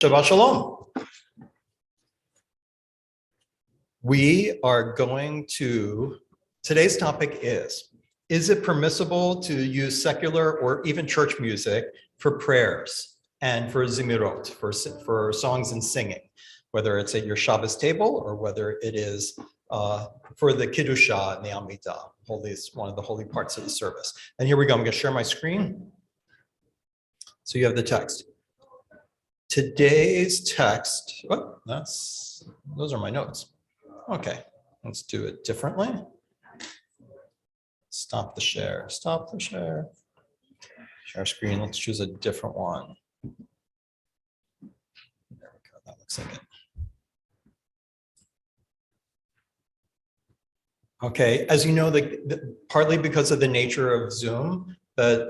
Shabbat Shalom. We are going to, today's topic is it permissible to use secular or even church music for prayers and for zimirot, for songs and singing, whether it's at your Shabbos table or whether it is for the Kiddusha and the Amidah, one of the holy parts of the service. And here we go, I'm gonna share my screen. So you have the text. Today's text, those are my notes. Okay, let's do it differently. Stop the share. Share screen, let's choose a different one. There we go, that looks like it. Okay, as you know, partly because of the nature of Zoom,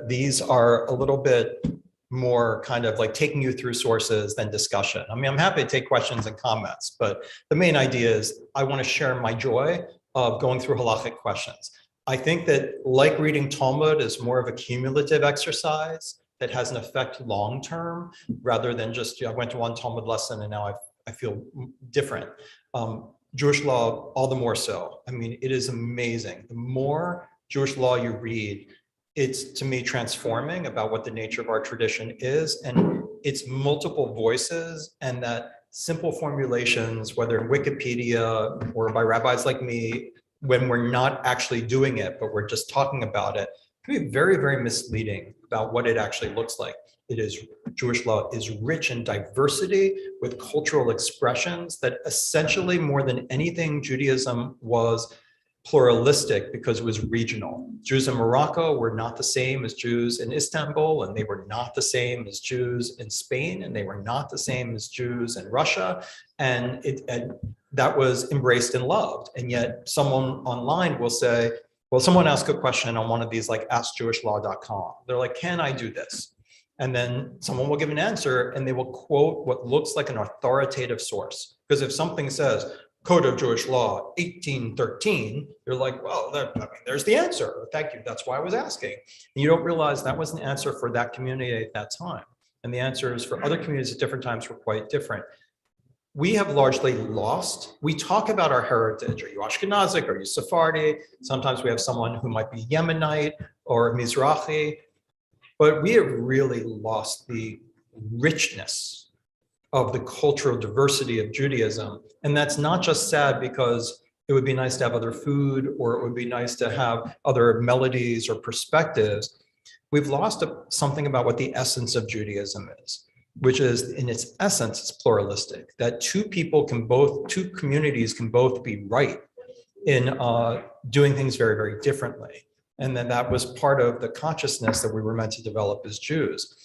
these are a little bit more kind of like taking you through sources than discussion. I mean, I'm happy to take questions and comments, but the main idea is I want to share my joy of going through halachic questions. I think that like reading Talmud is more of a cumulative exercise that has an effect long-term rather than just, I went to one Talmud lesson and now I feel different. Jewish law, all the more so. I mean, it is amazing. The more Jewish law you read, it's, to me, transforming about what the nature of our tradition is, and it's multiple voices, and that simple formulations, whether in Wikipedia or by rabbis like me, when we're not actually doing it, but we're just talking about it, can be very, very misleading about what it actually looks like. Jewish law is rich in diversity with cultural expressions that essentially, more than anything, Judaism was pluralistic because it was regional. Jews in Morocco were not the same as Jews in Istanbul, and they were not the same as Jews in Spain, and they were not the same as Jews in Russia. And that was embraced and loved. And yet someone online will say, well, someone asked a question on one of these like askjewishslaw.com. They're like, can I do this? And then someone will give an answer and they will quote what looks like an authoritative source. Because if something says, Code of Jewish Law, 1813, you're like, well, there's the answer. Thank you. That's why I was asking. And you don't realize that was an answer for that community at that time. And the answers for other communities at different times were quite different. We have largely lost. We talk about our heritage. Are you Ashkenazic? Are you Sephardi? Sometimes we have someone who might be Yemenite or Mizrahi. But we have really lost the richness of the cultural diversity of Judaism. And that's not just sad because it would be nice to have other food or it would be nice to have other melodies or perspectives. We've lost something about what the essence of Judaism is, which is in its essence, it's pluralistic, that two communities can both be right in doing things very, very differently. And then that was part of the consciousness that we were meant to develop as Jews.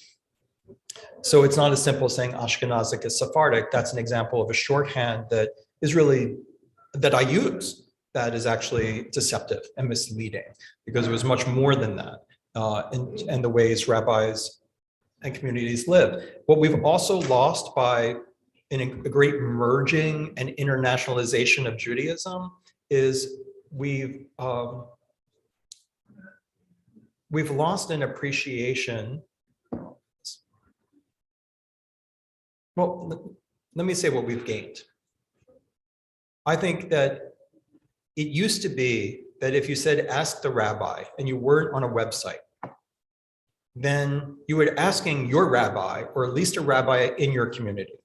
So it's not as simple as saying Ashkenazic is Sephardic. That's an example of a shorthand that I use that is actually deceptive and misleading because it was much more than that and the ways rabbis and communities lived. What we've also lost by a great merging and internationalization of Judaism is we've lost an appreciation. Well, let me say what we've gained. I think that it used to be that if you said, ask the rabbi, and you weren't on a website, then you were asking your rabbi, or at least a rabbi in your community.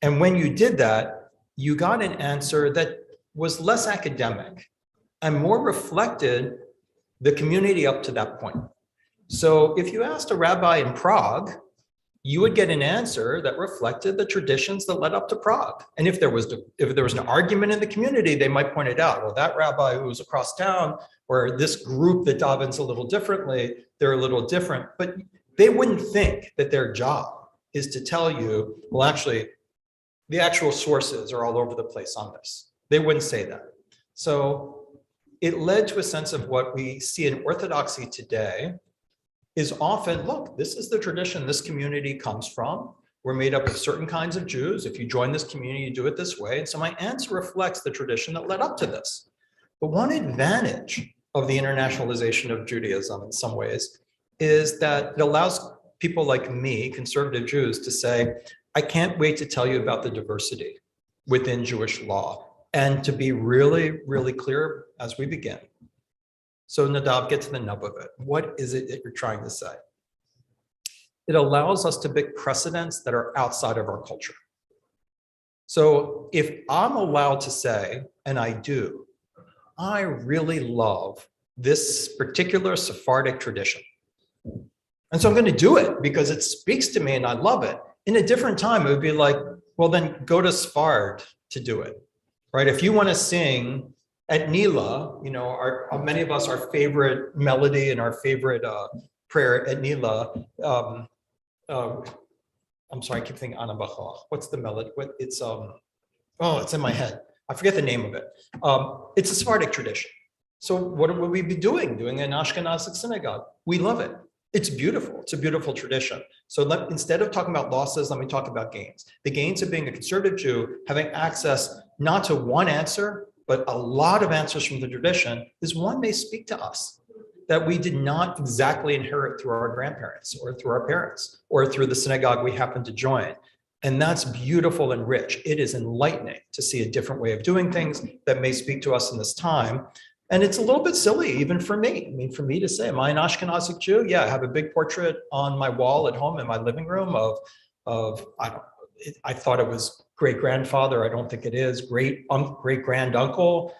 And when you did that, you got an answer that was less academic and more reflected the community up to that point. So if you asked a rabbi in Prague, you would get an answer that reflected the traditions that led up to Prague. And if there was an argument in the community, they might point it out. Well, that rabbi who was across town, or this group that davens a little differently, they're a little different. But they wouldn't think that their job is to tell you, well, actually, the actual sources are all over the place on this. They wouldn't say that. So it led to a sense of what we see in Orthodoxy today, is often, look, this is the tradition this community comes from. We're made up of certain kinds of Jews. If you join this community, you do it this way. And so my answer reflects the tradition that led up to this. But one advantage of the internationalization of Judaism in some ways is that it allows people like me, conservative Jews, to say, I can't wait to tell you about the diversity within Jewish law and to be really, really clear as we begin. So Nadav, get to the nub of it. What is it that you're trying to say? It allows us to pick precedents that are outside of our culture. So if I'm allowed to say, and I do, I really love this particular Sephardic tradition. And so I'm going to do it because it speaks to me and I love it. In a different time, it would be like, well, then go to Sfard to do it, right? If you want to sing at Nila, many of us, our favorite melody and our favorite prayer at Nila, I'm sorry, I keep thinking Ana Bachach. What's the melody? It's in my head. I forget the name of it. It's a Sephardic tradition. So what would we be doing? Doing an Ashkenazic synagogue. We love it. It's beautiful. It's a beautiful tradition. So instead of talking about losses, let me talk about gains. The gains of being a conservative Jew, having access not to one answer, but a lot of answers from the tradition, is one may speak to us that we did not exactly inherit through our grandparents or through our parents or through the synagogue we happened to join. And that's beautiful and rich. It is enlightening to see a different way of doing things that may speak to us in this time. And it's a little bit silly, even for me. I mean, for me to say, am I an Ashkenazic Jew? Yeah, I have a big portrait on my wall at home in my living room of I thought it was great-grandfather. I don't think it is. Great-grand-uncle,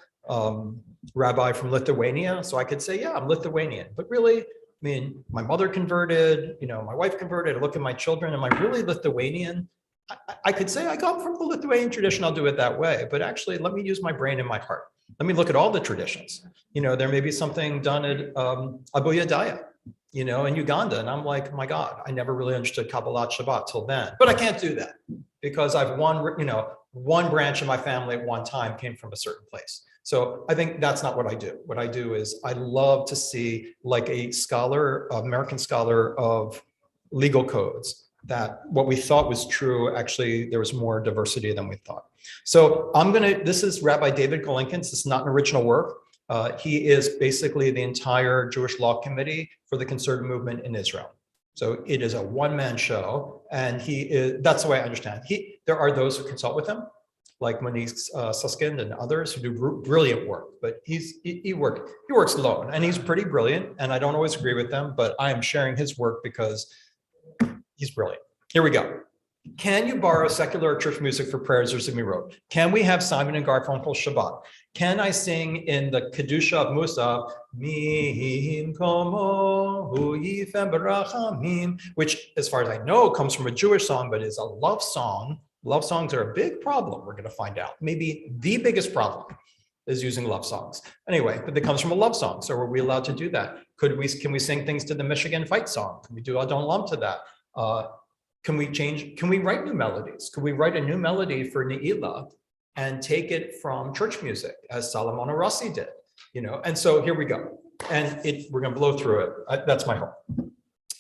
rabbi from Lithuania. So I could say, yeah, I'm Lithuanian. But really, I mean, my mother converted, my wife converted. I look at my children. Am I really Lithuanian? I could say I come from the Lithuanian tradition. I'll do it that way. But actually, let me use my brain and my heart. Let me look at all the traditions. There may be something done at Abu Yadaya, in Uganda. And I'm like, my God, I never really understood Kabbalat Shabbat till then. But I can't do that because I've one branch of my family at one time came from a certain place. So I think that's not what I do. What I do is I love to see, like a scholar, American scholar of legal codes, that what we thought was true, actually, there was more diversity than we thought. So this is Rabbi David Golinkins. This is not an original work. He is basically the entire Jewish Law Committee for the conservative movement in Israel. So it is a one-man show, and that's the way I understand it. There are those who consult with him, like Monique Suskind and others who do brilliant work, but he works alone, and he's pretty brilliant, and I don't always agree with them, but I am sharing his work because he's brilliant. Here we go. Can you borrow secular church music for prayers or Zemirot? Can we have Simon and Garfunkel Shabbat? Can I sing in the Kedusha of Musa, Mihim Komo Hu Yifem Barachamim, which, as far as I know, comes from a Jewish song, but is a love song. Love songs are a big problem, we're going to find out. Maybe the biggest problem is using love songs. Anyway, but it comes from a love song. So are we allowed to do that? Can we sing things to the Michigan Fight song? Can we do Adon Lam to that? Can we write new melodies? Could we write a new melody for Ne'ilah and take it from church music, as Salomon Arasi did? And so here we go. And we're going to blow through it. That's my hope.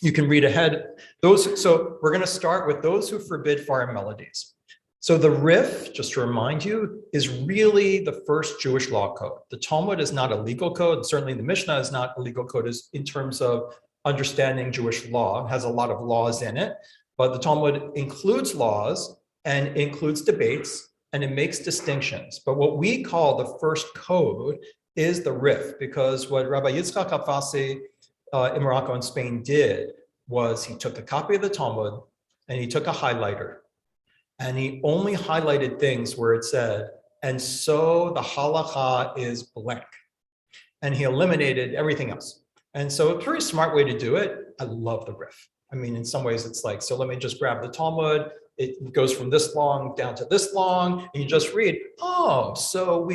You can read ahead. So we're going to start with those who forbid foreign melodies. So the Rif, just to remind you, is really the first Jewish law code. The Talmud is not a legal code, and certainly the Mishnah is not a legal code in terms of understanding Jewish law. It has a lot of laws in it, but the Talmud includes laws and includes debates, and it makes distinctions. But what we call the first code is the Rif, because what Rabbi Yitzchak Afasi in Morocco and Spain did was he took a copy of the Talmud and he took a highlighter and he only highlighted things where it said, and so the halacha is blank. And he eliminated everything else. And so a very smart way to do it. I love the Rif. I mean, in some ways it's like, so let me just grab the Talmud. It goes from this long down to this long, and you just read, oh, so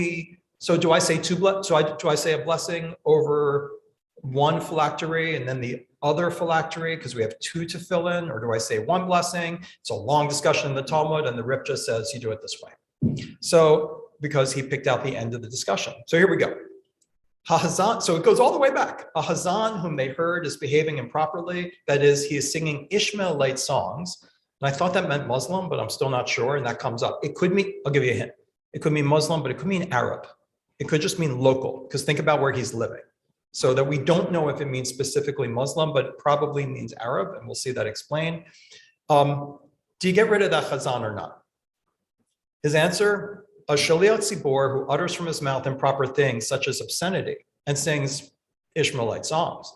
do I say do I say a blessing over one phylactery and then the other phylactery because we have two to fill in, or do I say one blessing? It's a long discussion in the Talmud, and the Rif just says you do it this way. So because he picked out the end of the discussion. So here we go. Hahazan, so it goes all the way back. A Hazan whom they heard is behaving improperly. That is, he is singing Ishmaelite songs. And I thought that meant Muslim, but I'm still not sure. And that comes up. It could mean, I'll give you a hint. It could mean Muslim, but it could mean Arab. It could just mean local, because think about where he's living. So that we don't know if it means specifically Muslim, but it probably means Arab, and we'll see that explained. do you get rid of that chazan or not? His answer, a shaliach tzibor who utters from his mouth improper things such as obscenity and sings Ishmaelite songs.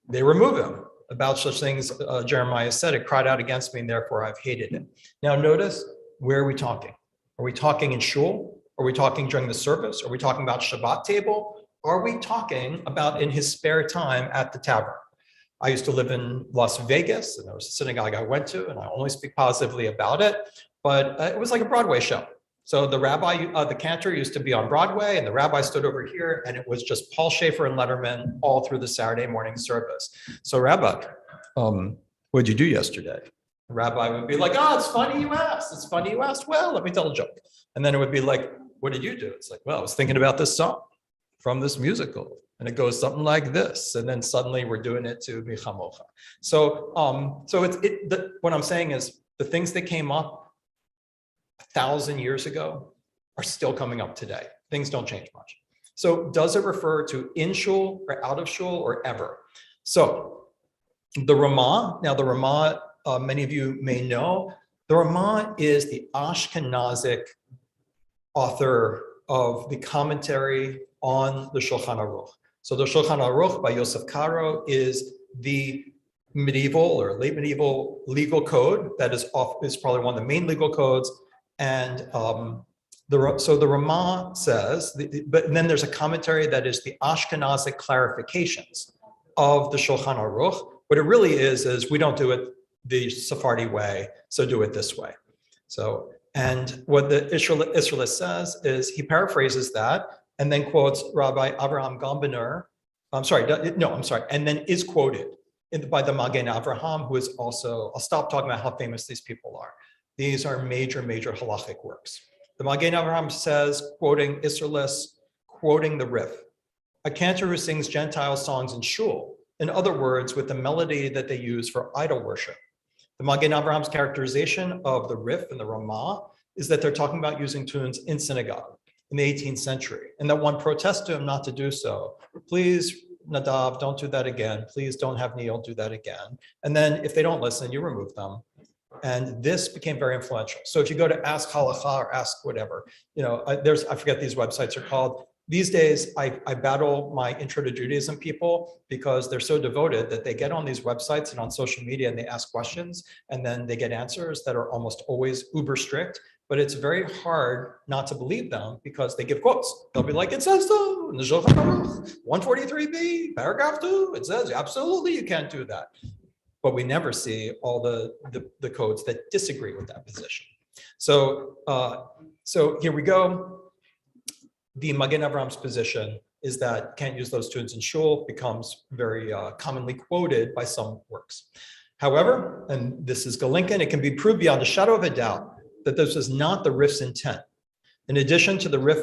They remove him. About such things, Jeremiah said, it cried out against me and therefore I've hated it. Now notice, where are we talking? Are we talking in shul? Are we talking during the service? Are we talking about Shabbat table? Are we talking about in his spare time at the tavern? I used to live in Las Vegas, and there was a synagogue I went to, and I only speak positively about it, but it was like a Broadway show. So the rabbi, the cantor used to be on Broadway, and the rabbi stood over here, and it was just Paul Schaefer and Letterman all through the Saturday morning service. So Rabbi, what did you do yesterday? The rabbi would be like, oh, it's funny you asked. It's funny you asked. Well, let me tell a joke. And then it would be like, what did you do? It's like, well, I was thinking about this song from this musical. And it goes something like this. And then suddenly we're doing it to Michamocha. So what I'm saying is the things that came up 1,000 years ago are still coming up today. Things don't change much. So does it refer to in shul or out of shul or ever? So the Ramah, now the Ramah, many of you may know, the Ramah is the Ashkenazic author of the commentary on the Shulchan Aruch. So the Shulchan Aruch by Yosef Karo is the medieval or late medieval legal code that is probably one of the main legal codes. And so the Ramah says, but then there's a commentary that is the Ashkenazic clarifications of the Shulchan Aruch. What it really is we don't do it the Sephardi way, so do it this way. So, and what the Israelite says is he paraphrases that and then quotes Rabbi Avraham Gombener, and then is quoted by the Magen Avraham, who is also, I'll stop talking about how famous these people are. These are major, major halachic works. The Magen Avraham says, quoting Israelis, quoting the Rif, a cantor who sings Gentile songs in shul, in other words, with the melody that they use for idol worship. The Magen Avraham's characterization of the Rif and the Ramah is that they're talking about using tunes in synagogue in the 18th century, and that one protests to him not to do so. Please, Nadav, don't do that again. Please don't have Neil do that again. And then if they don't listen, you remove them. And this became very influential. So if you go to Ask Halacha or Ask whatever, I forget these websites are called. These days, I battle my Intro to Judaism people because they're so devoted that they get on these websites and on social media and they ask questions and then they get answers that are almost always uber strict. But it's very hard not to believe them because they give quotes. They'll be like, it says so in the Shulchan Aruch, 143b, paragraph 2, it says absolutely you can't do that. But we never see all the codes that disagree with that position. So here we go. The Magen Avraham's position is that can't use those tunes in shul, becomes very commonly quoted by some works. However, and this is Galinkin, it can be proved beyond a shadow of a doubt that this is not the Rif's intent. In addition to the Rif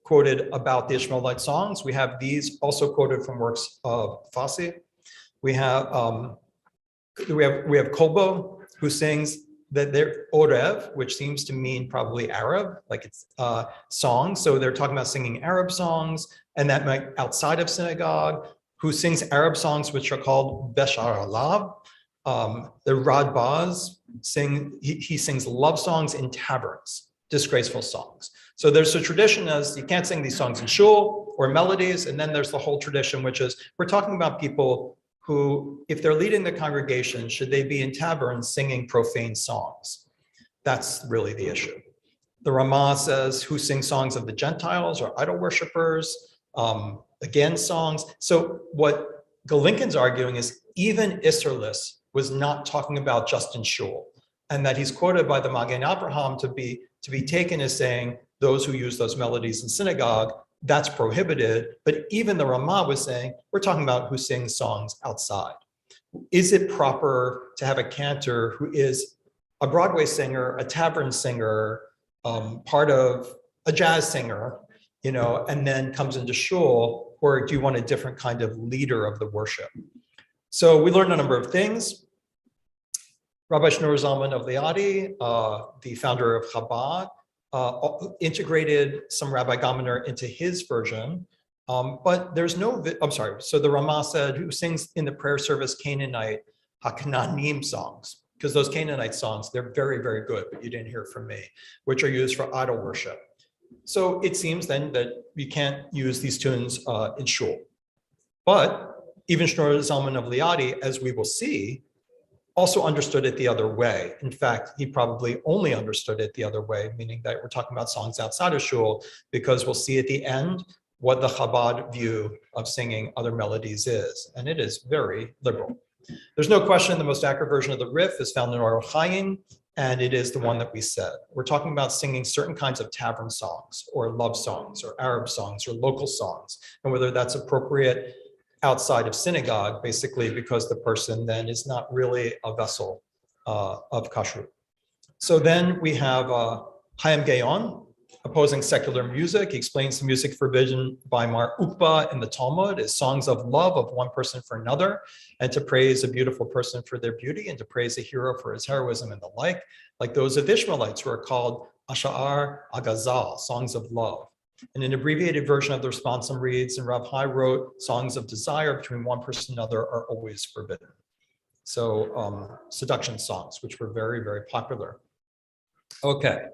quoted about the Ishmaelite songs, we have these also quoted from works of Fassi. We have Kolbo, who sings that they're Orev, which seems to mean probably Arab, like it's songs. So they're talking about singing Arab songs, and that might outside of synagogue, who sings Arab songs, which are called Beshar Alav. The Radbaz he sings love songs in taverns, disgraceful songs. So there's a tradition as you can't sing these songs in shul or melodies. And then there's the whole tradition, which is we're talking about people who, if they're leading the congregation, should they be in taverns singing profane songs? That's really the issue. The Ramah says, who sings songs of the Gentiles or idol worshipers, again, songs. So what Galinkin's arguing is even Isserlis was not talking about just in shul, and that he's quoted by the Magen Avraham to be taken as saying those who use those melodies in synagogue, that's prohibited. But even the Ramah was saying, we're talking about who sings songs outside. Is it proper to have a cantor who is a Broadway singer, a tavern singer, part of a jazz singer, and then comes into shul, or do you want a different kind of leader of the worship? So we learned a number of things. Rabbi Shneur Zalman of Liadi, the founder of Chabad, integrated some Rabbi Gombener into his version, but there's no, so the Ramah said, who sings in the prayer service Canaanite, Hakananim songs. because those Canaanite songs, they're very, very good, but you didn't hear from me, which are used for idol worship. So it seems then that we can't use these tunes in shul. But even Shneur Zalman of Liadi, as we will see, also understood it the other way. In fact, he probably only understood it the other way, meaning that we're talking about songs outside of shul, because we'll see at the end what the Chabad view of singing other melodies is. And it is very liberal. There's no question the most accurate version of the riff is found in Or Chaim, and it is the one that we said. We're talking about singing certain kinds of tavern songs or love songs or Arab songs or local songs, and whether that's appropriate outside of synagogue, basically because the person then is not really a vessel of kashrut. So then we have Chaim Gaon opposing secular music. He explains the music forbidden by Mar Ukba in the Talmud is songs of love of one person for another, and to praise a beautiful person for their beauty, and to praise a hero for his heroism and the like those of Ishmaelites who are called Asha'ar Agazal, songs of love. And an abbreviated version of the responsum reads, and Rav Hai wrote, songs of desire between one person and another are always forbidden. So seduction songs, which were very, very popular. Okay.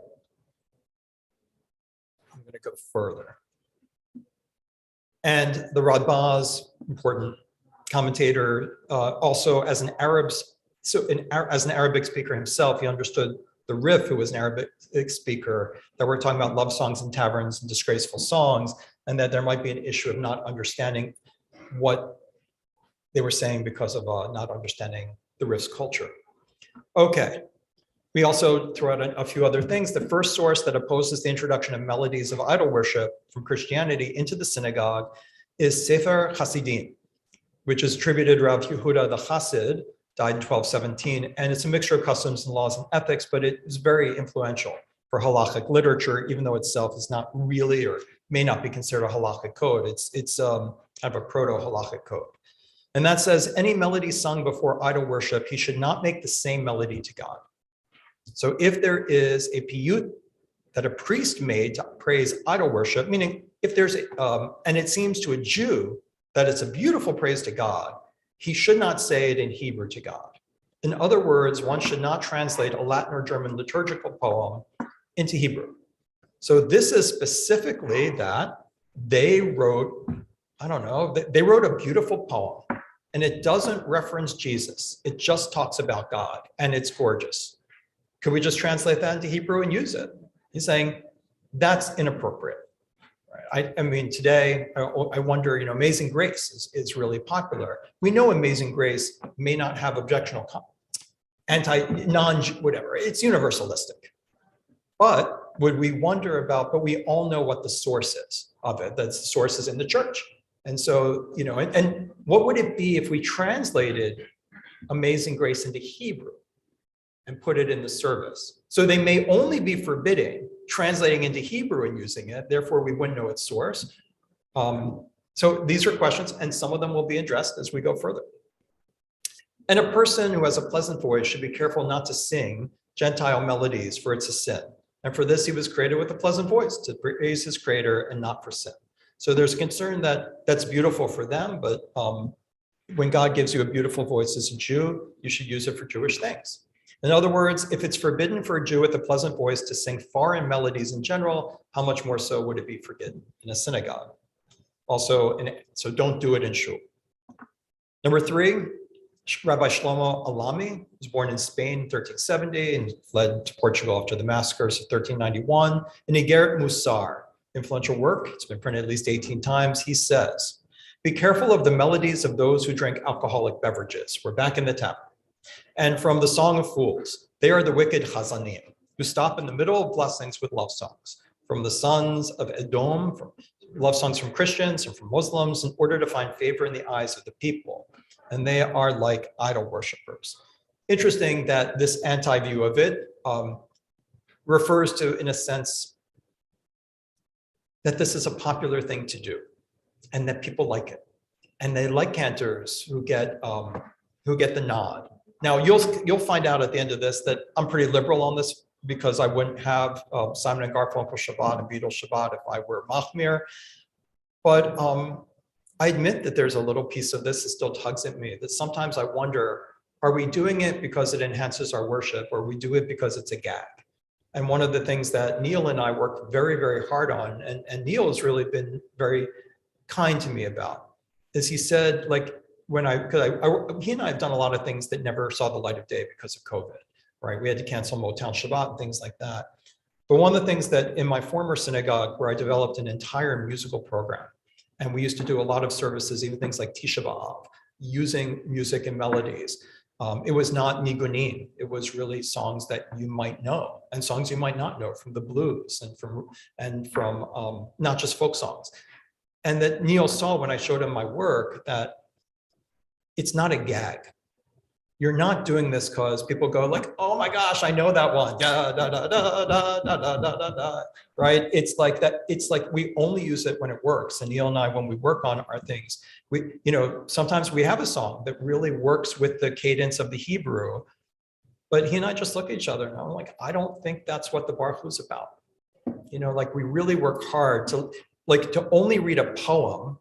I'm going to go further. And the Radbaz, important commentator, also as an Arabic speaker himself, he understood the Rif, who was an Arabic speaker, that we're talking about love songs in taverns and disgraceful songs, and that there might be an issue of not understanding what they were saying because of not understanding the Rif's culture. Okay. We also throw out a few other things. The first source that opposes the introduction of melodies of idol worship from Christianity into the synagogue is Sefer Hasidim, which is attributed to Rav Yehuda the Chassid, died in 1217. And it's a mixture of customs and laws and ethics, but it is very influential for halachic literature, even though itself is not really or may not be considered a halachic code. It's kind of a proto-halachic code. And that says, any melody sung before idol worship, he should not make the same melody to God. So if there is a piyut that a priest made to praise idol worship, meaning if there's and it seems to a Jew that it's a beautiful praise to God, he should not say it in Hebrew to God. In other words, one should not translate a Latin or German liturgical poem into Hebrew. So this is specifically that they wrote, I don't know, they wrote a beautiful poem, and it doesn't reference Jesus. It just talks about God, and it's gorgeous. Could we just translate that into Hebrew and use it? He's saying that's inappropriate. Right? I mean, today, I wonder, Amazing Grace is really popular. We know Amazing Grace may not have objectional, whatever, it's universalistic. But would we wonder about, but we all know what the source is of it, that the source is in the church. And so, and what would it be if we translated Amazing Grace into Hebrew and put it in the service? So they may only be forbidding translating into Hebrew and using it, therefore we wouldn't know its source. So these are questions, and some of them will be addressed as we go further. And a person who has a pleasant voice should be careful not to sing Gentile melodies, for it's a sin. And for this he was created with a pleasant voice, to praise his creator and not for sin. So there's a concern that that's beautiful for them, but when God gives you a beautiful voice as a Jew, you should use it for Jewish things. In other words, if it's forbidden for a Jew with a pleasant voice to sing foreign melodies in general, how much more so would it be forbidden in a synagogue? Also, so don't do it in shul. Number 3, Rabbi Shlomo Alami was born in Spain in 1370 and fled to Portugal after the massacres of 1391. In Igeret Musar, influential work, it's been printed at least 18 times, he says, be careful of the melodies of those who drink alcoholic beverages. We're back in the tavern. And from the Song of Fools, they are the wicked chazanim, who stop in the middle of blessings with love songs. From the sons of Edom, from love songs from Christians and from Muslims, in order to find favor in the eyes of the people. And they are like idol worshipers. Interesting that this anti-view of it refers to, in a sense, that this is a popular thing to do, and that people like it. And they like cantors who get the nod. Now, you'll find out at the end of this that I'm pretty liberal on this, because I wouldn't have Simon and Garfunkel Shabbat and Beatles Shabbat if I were Machmir. But I admit that there's a little piece of this that still tugs at me, that sometimes I wonder Are we doing it because it enhances our worship, or we do it because it's a gag? And one of the things that Neil and I worked very, very hard on, and Neil has really been very kind to me about, is he said, like, he and I have done a lot of things that never saw the light of day because of COVID, right? We had to cancel Motown Shabbat and things like that. But one of the things that in my former synagogue, where I developed an entire musical program, and we used to do a lot of services, even things like Tisha B'Av, using music and melodies. It was not nigunim. It was really songs that you might know and songs you might not know from the blues and from not just folk songs. And that Neil saw when I showed him my work that it's not a gag. You're not doing this because people go like, oh my gosh, I know that one. Da, da, da, da, da, da, da, da, da, right? It's like that. It's like we only use it when it works. And Neil and I, when we work on our things, sometimes we have a song that really works with the cadence of the Hebrew, but he and I just look at each other and I'm like, I don't think that's what the Baruch Hu's about. Like we really work hard to only read a poem.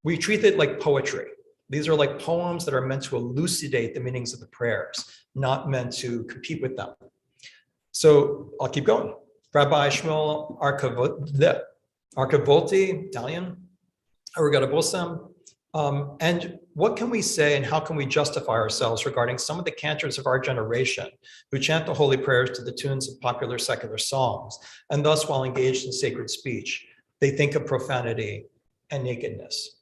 We treat it like poetry. These are like poems that are meant to elucidate the meanings of the prayers, not meant to compete with them. So I'll keep going. Rabbi Shmuel Arkavolti, Italian, Arigato Bosem. And what can we say and how can we justify ourselves regarding some of the cantors of our generation who chant the holy prayers to the tunes of popular secular songs, and thus while engaged in sacred speech, they think of profanity and nakedness.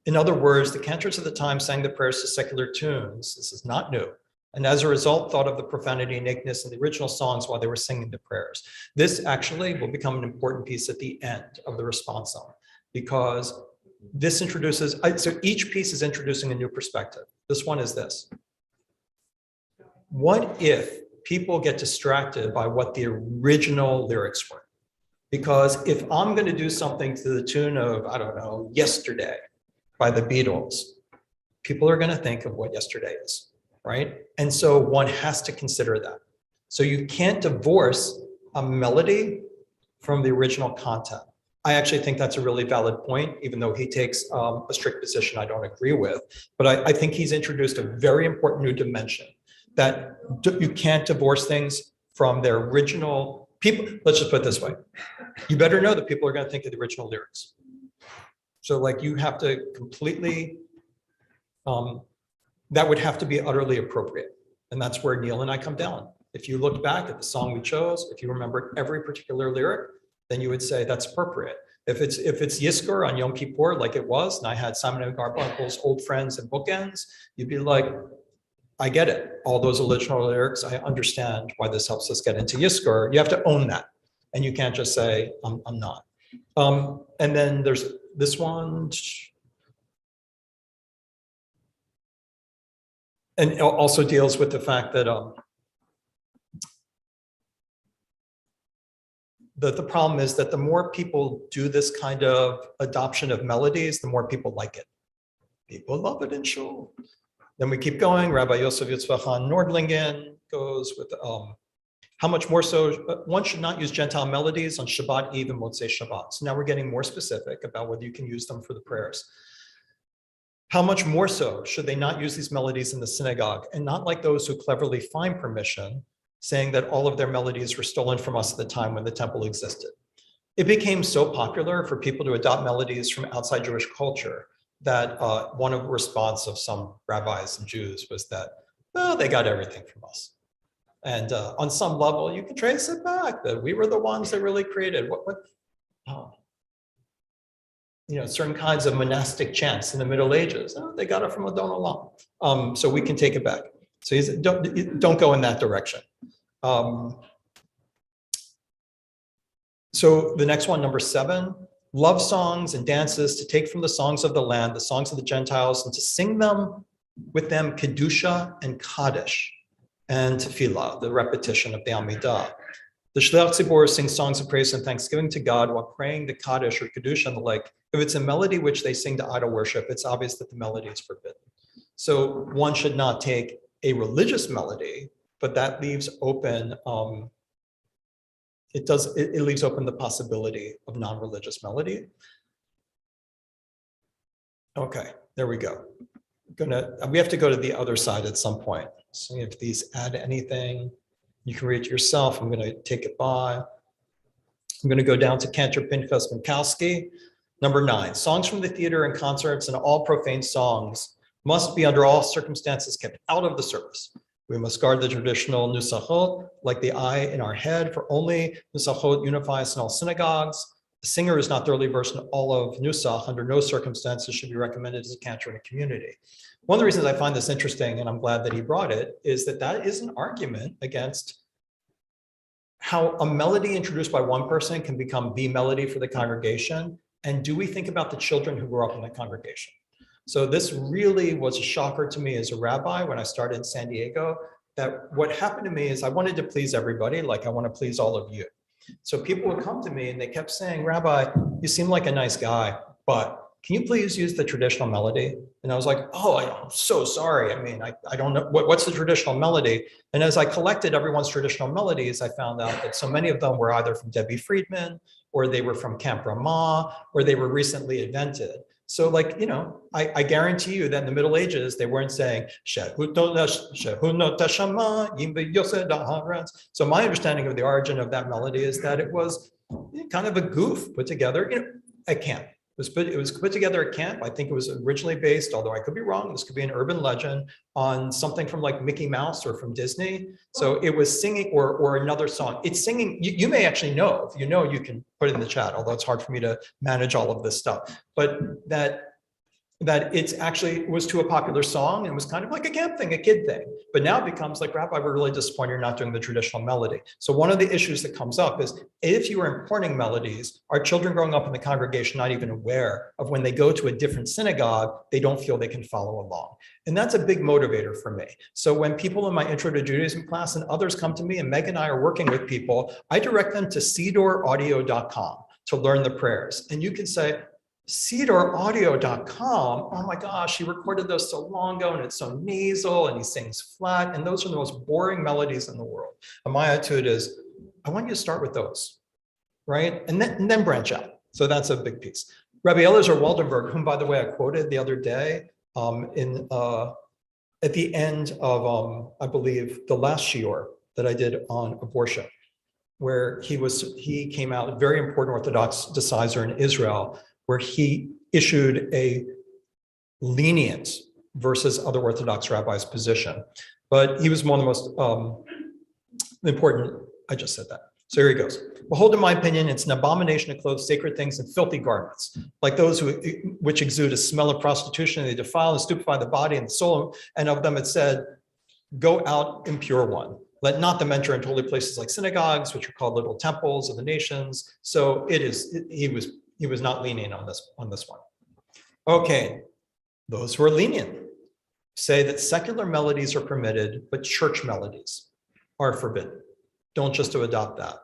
In other words, the cantors of the time sang the prayers to secular tunes. This is not new. And as a result, thought of the profanity and nakedness in the original songs while they were singing the prayers. This actually will become an important piece at the end of the response song, because this introduces, so each piece is introducing a new perspective. This one is this. What if people get distracted by what the original lyrics were? Because if I'm going to do something to the tune of, I don't know, Yesterday by the Beatles, people are going to think of what yesterday is, right? And so one has to consider that. So you can't divorce a melody from the original content. I actually think that's a really valid point, even though he takes a strict position I don't agree with. But I think he's introduced a very important new dimension that you can't divorce things from their original people. Let's just put it this way. You better know that people are going to think of the original lyrics. So like you have to completely, that would have to be utterly appropriate. And that's where Neil and I come down. If you look back at the song we chose, if you remember every particular lyric, then you would say that's appropriate. If it's Yizkor on Yom Kippur, like it was, and I had Simon and Garfunkel's Old Friends and Bookends, you'd be like, I get it. All those original lyrics, I understand why this helps us get into Yizkor. You have to own that. And you can't just say, I'm not. And then there's this one. And it also deals with the fact that the problem is that the more people do this kind of adoption of melodies, the more people like it. People love it in shul. Then we keep going. Rabbi Yosef Yitzchak Nordlingen goes with how much more so one should not use Gentile melodies on Shabbat Eve and Motzei Shabbat. So now we're getting more specific about whether you can use them for the prayers. How much more so should they not use these melodies in the synagogue, and not like those who cleverly find permission, saying that all of their melodies were stolen from us at the time when the temple existed. It became so popular for people to adopt melodies from outside Jewish culture that one of the response of some rabbis and Jews was that, well, they got everything from us. And on some level, you can trace it back that we were the ones that really created certain kinds of monastic chants in the Middle Ages. Oh, they got it from Adon Olam. So we can take it back. So don't go in that direction. So the next one, number 7, love songs and dances to take from the songs of the land, the songs of the Gentiles, and to sing them with them Kedusha and Kaddish and Tefillah, the repetition of the Amidah. The Shliach Tzibor sings songs of praise and thanksgiving to God while praying the Kaddish or Kedusha and the like. If it's a melody which they sing to idol worship, it's obvious that the melody is forbidden. So one should not take a religious melody, but that leaves open, it leaves open the possibility of non-religious melody. Okay, there we go. we have to go to the other side at some point. So if these add anything, you can read it yourself. I'm going to take it by. I'm going to go down to Cantor Pinchas Minkowski. Number 9, songs from the theater and concerts and all profane songs must be under all circumstances kept out of the service. We must guard the traditional nusachot, like the eye in our head, for only nusachot unify us in all synagogues. The singer is not thoroughly versed in all of nusach. Under no circumstances should be recommended as a cantor in a community. One of the reasons I find this interesting, and I'm glad that he brought it, is that is an argument against how a melody introduced by one person can become the melody for the congregation. And do we think about the children who grew up in the congregation? So this really was a shocker to me as a rabbi when I started in San Diego, that what happened to me is I wanted to please everybody, like I want to please all of you. So people would come to me and they kept saying, Rabbi, you seem like a nice guy, but can you please use the traditional melody? And I was like, oh, I'm so sorry. I mean, I don't know, what's the traditional melody? And as I collected everyone's traditional melodies, I found out that so many of them were either from Debbie Friedman, or they were from Camp Ramah, or they were recently invented. So like, I guarantee you that in the Middle Ages, they weren't saying, so my understanding of the origin of that melody is that it was kind of a goof put together at camp. It was put together at camp. I think it was originally based, although I could be wrong, this could be an urban legend, on something from like Mickey Mouse or from Disney. So it was singing or another song. It's singing, you may actually know. If you know, you can put it in the chat, although it's hard for me to manage all of this stuff. But that it's actually was to a popular song and was kind of like a camp thing, a kid thing. But now it becomes like, Rabbi, we're really disappointed you're not doing the traditional melody. So one of the issues that comes up is if you are importing melodies, are children growing up in the congregation not even aware of when they go to a different synagogue, they don't feel they can follow along. And that's a big motivator for me. So when people in my Intro to Judaism class and others come to me, and Meg and I are working with people, I direct them to cedoraudio.com to learn the prayers. And you can say, cedoraudio.com, oh my gosh, he recorded those so long ago and it's so nasal and he sings flat, and those are the most boring melodies in the world. And my attitude is, I want you to start with those, right? And then branch out. So that's a big piece. Rabbi Eliezer Waldenberg, whom by the way I quoted the other day at the end of, I believe, the last shiur that I did on abortion, where he came out, a very important Orthodox decider in Israel, where he issued a lenient versus other Orthodox rabbis position. But he was one of the most important, I just said that. So here he goes. Behold, in my opinion, it's an abomination to clothe sacred things in filthy garments, like those which exude a smell of prostitution, and they defile and stupefy the body and the soul, and of them it said, go out, impure one. Let not them enter into holy places like synagogues, which are called little temples of the nations. So he was not lenient on this one. Okay, those who are lenient say that secular melodies are permitted, but church melodies are forbidden. Don't just to adopt that.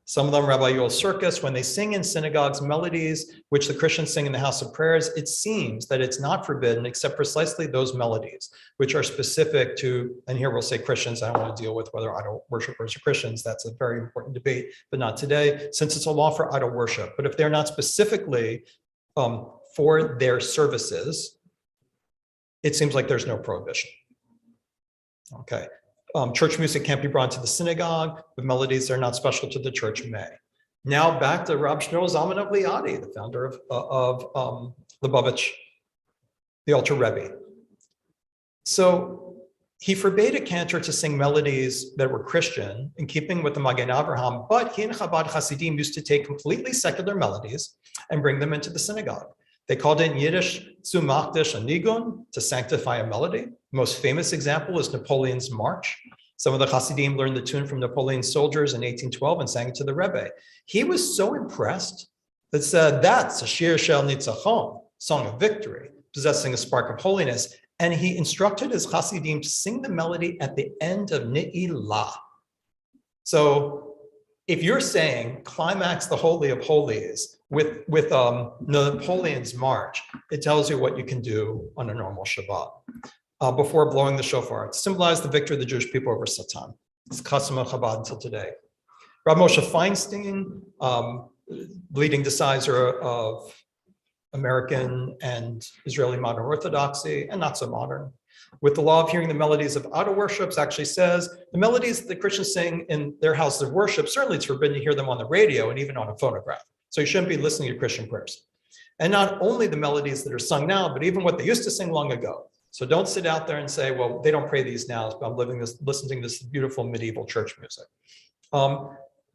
Some of them, Rabbi Yoel Sirkis, when they sing in synagogues melodies which the Christians sing in the house of prayers, it seems that it's not forbidden except precisely those melodies which are specific to, and here we'll say Christians, I don't want to deal with whether idol worshipers are Christians, that's a very important debate, but not today, since it's a law for idol worship. But if they're not specifically for their services, it seems like there's no prohibition. Okay. Church music can't be brought to the synagogue, but melodies that are not special to the church may. Now back to Rab Shmuel Zalman of Liadi, the founder of Lubavitch, the Alter Rebbe. So he forbade a cantor to sing melodies that were Christian, in keeping with the Magen Avraham, but he and Chabad Hasidim used to take completely secular melodies and bring them into the synagogue. They called it in Yiddish zu machdish a nigun, to sanctify a melody. The most famous example is Napoleon's March. Some of the Hasidim learned the tune from Napoleon's soldiers in 1812 and sang it to the Rebbe. He was so impressed that said, that's a shir shel nitzachon, song of victory, possessing a spark of holiness. And he instructed his Hasidim to sing the melody at the end of Ne'ilah. So if you're saying climax the Holy of Holies with Napoleon's March, it tells you what you can do on a normal Shabbat. Before blowing the shofar, it symbolized the victory of the Jewish people over Satan. It's custom of Chabad until today. Rav Moshe Feinstein, leading decider of American and Israeli modern Orthodoxy, and not so modern. With the law of hearing the melodies of auto worships actually says the melodies that the Christians sing in their houses of worship, certainly it's forbidden to hear them on the radio and even on a phonograph. So you shouldn't be listening to Christian prayers. And not only the melodies that are sung now, but even what they used to sing long ago. So don't sit out there and say, well, they don't pray these now, but I'm listening to this beautiful medieval church music.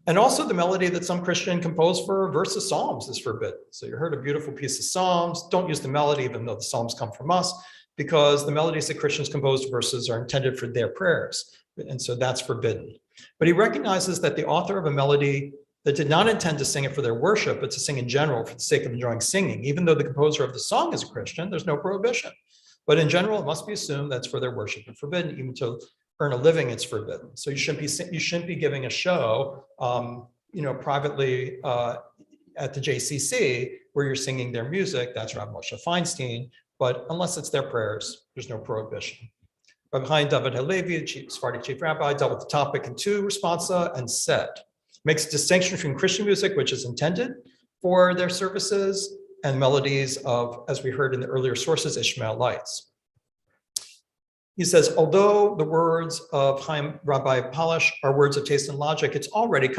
And also the melody that some Christian composed for a verse of Psalms is forbidden. So you heard a beautiful piece of Psalms, don't use the melody, even though the Psalms come from us, because the melodies that Christians composed verses are intended for their prayers. And so that's forbidden. But he recognizes that the author of a melody that did not intend to sing it for their worship, but to sing in general for the sake of enjoying singing, even though the composer of the song is a Christian, there's no prohibition. But in general, it must be assumed that's for their worship and forbidden, even to earn a living, it's forbidden. So you shouldn't be giving a show, privately at the JCC where you're singing their music. That's Rav Moshe Feinstein. But unless it's their prayers, there's no prohibition. Rabbi Chaim David Halevi, the Sephardic chief rabbi, dealt with the topic in two responsa and said, makes a distinction between Christian music, which is intended for their services, and melodies of, as we heard in the earlier sources, Ishmaelites. He says, although the words of Chaim Rabbi Palash are words of taste and logic, it's already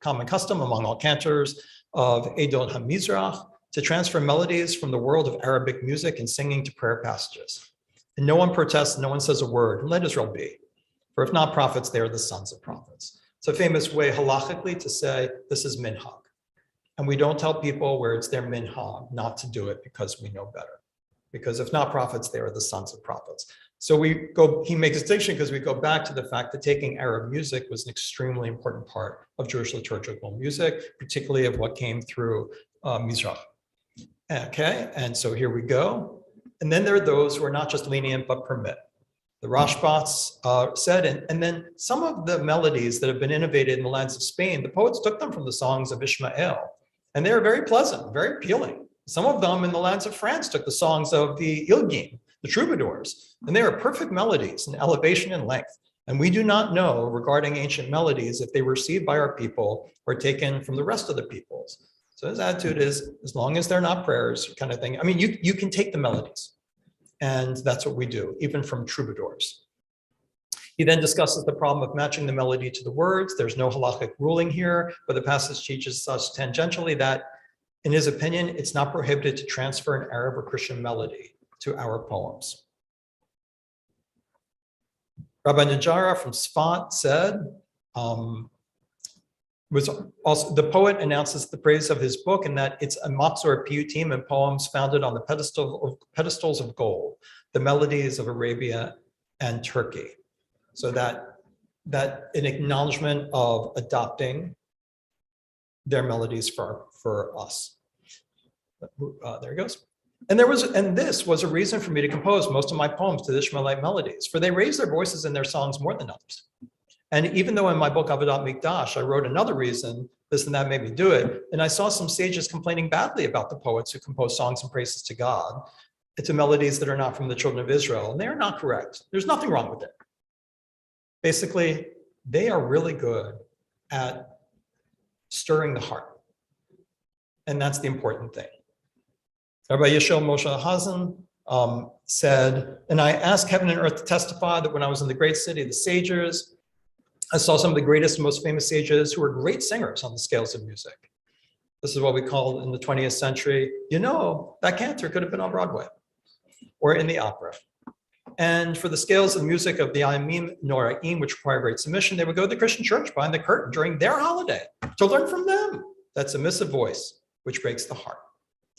common custom among all cantors of Edom HaMizrach to transfer melodies from the world of Arabic music and singing to prayer passages. And no one protests, no one says a word, and let Israel be. For if not prophets, they are the sons of prophets. It's a famous way halachically to say this is minhag. And we don't tell people where it's their minhag not to do it because we know better. Because if not prophets, they are the sons of prophets. So he makes a distinction because we go back to the fact that taking Arab music was an extremely important part of Jewish liturgical music, particularly of what came through Mizrach. Okay, and so here we go. And then there are those who are not just lenient, but permit. The Rashbats said, and then some of the melodies that have been innovated in the lands of Spain, the poets took them from the songs of Ishmael, and they are very pleasant, very appealing. Some of them in the lands of France took the songs of the Ilgim, the troubadours, and they are perfect melodies in elevation and length. And we do not know regarding ancient melodies if they were received by our people or taken from the rest of the peoples. So his attitude is, as long as they're not prayers kind of thing. I mean, you can take the melodies, and that's what we do, even from troubadours. He then discusses the problem of matching the melody to the words. There's no halachic ruling here, but the passage teaches us tangentially that, in his opinion, it's not prohibited to transfer an Arab or Christian melody to our poems. Rabbi Najara from Sfat said, was also the poet announces the praise of his book and that it's a machzor piyutim and poems founded on the pedestals of gold, the melodies of Arabia and Turkey. So that an acknowledgement of adopting their melodies for us. There it goes. And this was a reason for me to compose most of my poems to the Ishmaelite melodies, for they raise their voices in their songs more than others. And even though in my book, Avodat Mikdash, I wrote another reason this and that made me do it, and I saw some sages complaining badly about the poets who compose songs and praises to God, to melodies that are not from the children of Israel, and they are not correct. There's nothing wrong with it. Basically, they are really good at stirring the heart. And that's the important thing. Rabbi Yeshua Moshe Hazen said, and I asked heaven and earth to testify that when I was in the great city of the sages, I saw some of the greatest and most famous sages who were great singers on the scales of music. This is what we call in the 20th century, that cantor could have been on Broadway or in the opera. And for the scales of music of the Ayamim Noraim, which require great submission, they would go to the Christian church behind the curtain during their holiday to learn from them that submissive voice, which breaks the heart.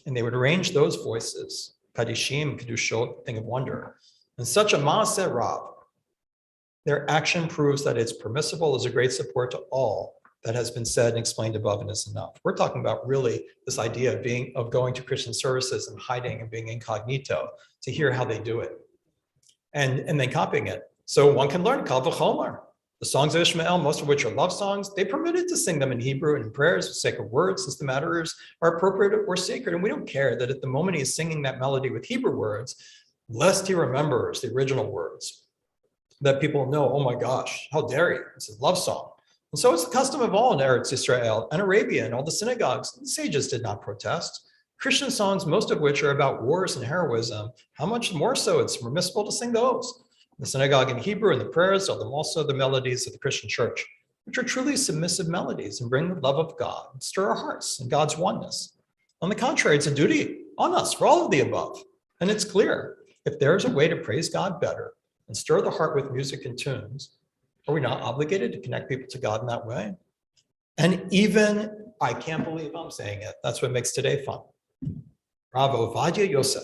And they would arrange those voices, Kadishim, Kedushot, thing of wonder. And such a Maaseh Rav, their action proves that it's permissible as a great support to all that has been said and explained above and is enough. We're talking about really this idea of going to Christian services and hiding and being incognito to hear how they do it and then copying it. So one can learn Kal V'chomer. The songs of Ishmael, most of which are love songs, they permitted to sing them in Hebrew and in prayers with sacred words, since the matters are appropriate or sacred. And we don't care that at the moment he's singing that melody with Hebrew words, lest he remembers the original words, that people know, oh my gosh, how dare you? It's a love song. And so it's the custom of all in Eretz Israel and Arabia and all the synagogues. The sages did not protest. Christian songs, most of which are about wars and heroism, how much more so it's permissible to sing those. The synagogue in Hebrew and the prayers are also the melodies of the Christian church, which are truly submissive melodies and bring the love of God and stir our hearts and God's oneness. On the contrary, it's a duty on us for all of the above. And it's clear, if there is a way to praise God better and stir the heart with music and tunes, are we not obligated to connect people to God in that way? And even, I can't believe I'm saying it, that's what makes today fun. Rav Ovadia Yosef,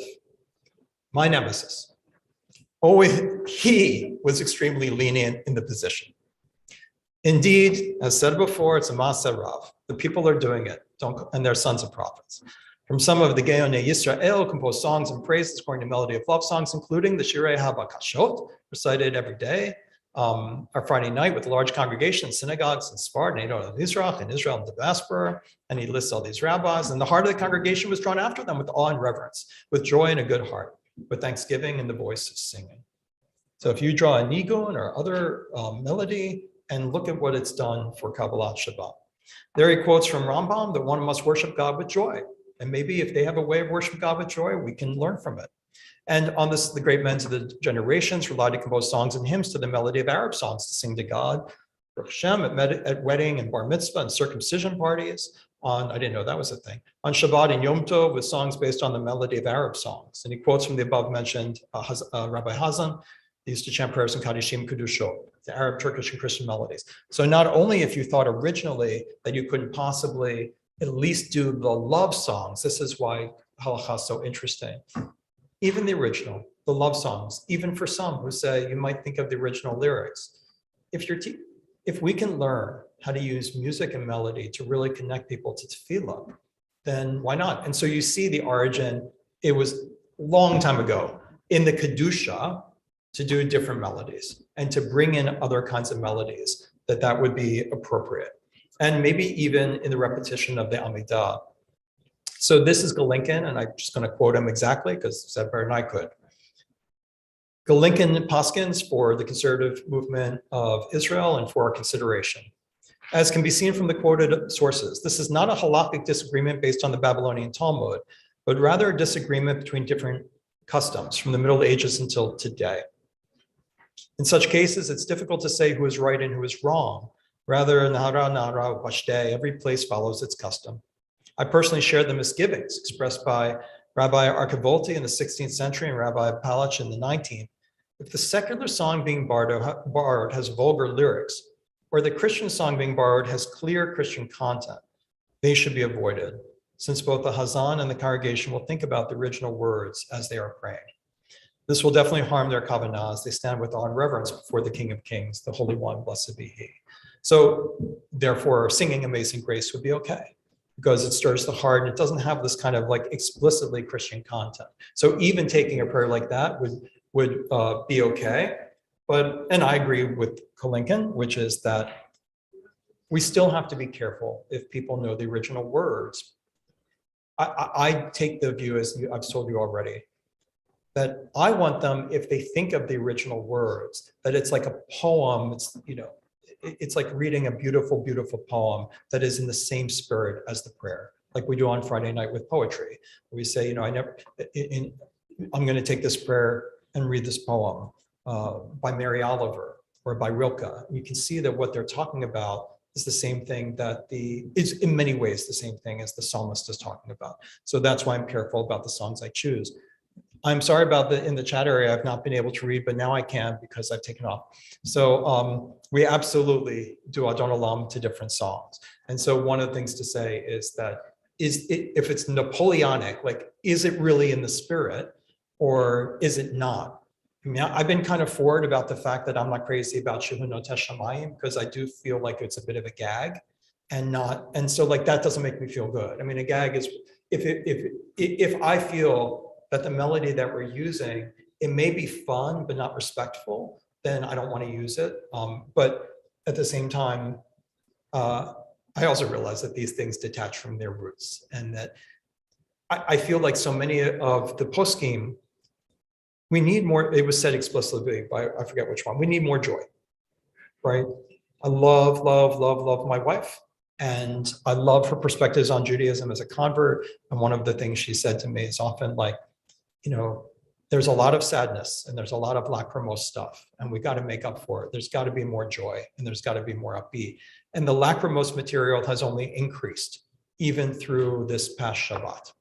my nemesis. He was extremely lenient in the position. Indeed, as said before, it's a Maaseh Rav. The people are doing it, and they're sons of prophets. From some of the Geonei Yisrael composed songs and praises according to melody of love songs, including the Shirei HaBakashot, recited every day, our Friday night with a large congregation in synagogues in Sfard, and Israel and the diaspora, and he lists all these rabbis, and the heart of the congregation was drawn after them with awe and reverence, with joy and a good heart, with thanksgiving and the voice of singing. So if you draw a nigun or other melody and look at what it's done for Kabbalat Shabbat. There he quotes from Rambam that one must worship God with joy. And maybe if they have a way of worshiping God with joy, we can learn from it. And on this, the great men of the generations relied to compose songs and hymns to the melody of Arab songs to sing to God, Baruch Hashem, at wedding and bar mitzvah and circumcision parties. I didn't know that was a thing. On Shabbat and Yom Tov with songs based on the melody of Arab songs. And he quotes from the above mentioned Rabbi Hazan. They used to chant prayers in Kadishim Kedushot, the Arab, Turkish, and Christian melodies. So not only if you thought originally that you couldn't possibly at least do the love songs, this is why halakha is so interesting. Even the original, the love songs, even for some who say you might think of the original lyrics. If we can learn how to use music and melody to really connect people to tefillah, then why not? And so you see the origin, it was a long time ago in the Kedusha, to do different melodies and to bring in other kinds of melodies that would be appropriate. And maybe even in the repetition of the Amidah. So this is Galinkin, and I'm just going to quote him exactly because said better than I could. Galinkin Paskins for the conservative movement of Israel and for our consideration. As can be seen from the quoted sources, this is not a halakhic disagreement based on the Babylonian Talmud, but rather a disagreement between different customs from the Middle Ages until today. In such cases, it's difficult to say who is right and who is wrong. Rather, nara, every place follows its custom. I personally share the misgivings expressed by Rabbi Archivolti in the 16th century and Rabbi Palach in the 19th. If the secular song being borrowed has vulgar lyrics, or the Christian song being borrowed has clear Christian content, they should be avoided, since both the Hazan and the congregation will think about the original words as they are praying. This will definitely harm their kavanah as they stand with awe and reverence before the King of Kings, the Holy One, blessed be He. So therefore, singing Amazing Grace would be okay because it stirs the heart and it doesn't have this kind of like explicitly Christian content. So even taking a prayer like that would be okay. And I agree with Kalinkin, which is that we still have to be careful if people know the original words. I take the view, as I've told you already, that I want them, if they think of the original words, that it's like a poem, it's like reading a beautiful, beautiful poem that is in the same spirit as the prayer, like we do on Friday night with poetry. We say, I'm going to take this prayer and read this poem by Mary Oliver or by Rilke. You can see that what they're talking about is the same thing is in many ways the same thing as the psalmist is talking about. So that's why I'm careful about the songs I choose. I'm sorry about in the chat area, I've not been able to read, but now I can because I've taken off. So we absolutely do Adon Olam to different songs. And so one of the things to say is that if it's Napoleonic, like, is it really in the spirit or is it not? I mean, I've been kind of forward about the fact that I'm not crazy about Shehu Notesh Shamayim because I do feel like it's a bit of a gag and so like that doesn't make me feel good. I mean, a gag is if I feel that the melody that we're using, it may be fun, but not respectful, then I don't want to use it. But at the same time, I also realize that these things detach from their roots and that I feel like so many of the poskim, we need more, it was said explicitly by, I forget which one, we need more joy, right? I love my wife. And I love her perspectives on Judaism as a convert. And one of the things she said to me is often like, there's a lot of sadness and there's a lot of lachrymose stuff, and we got to make up for it. There's got to be more joy and there's got to be more upbeat. And the lachrymose material has only increased even through this past Shabbat.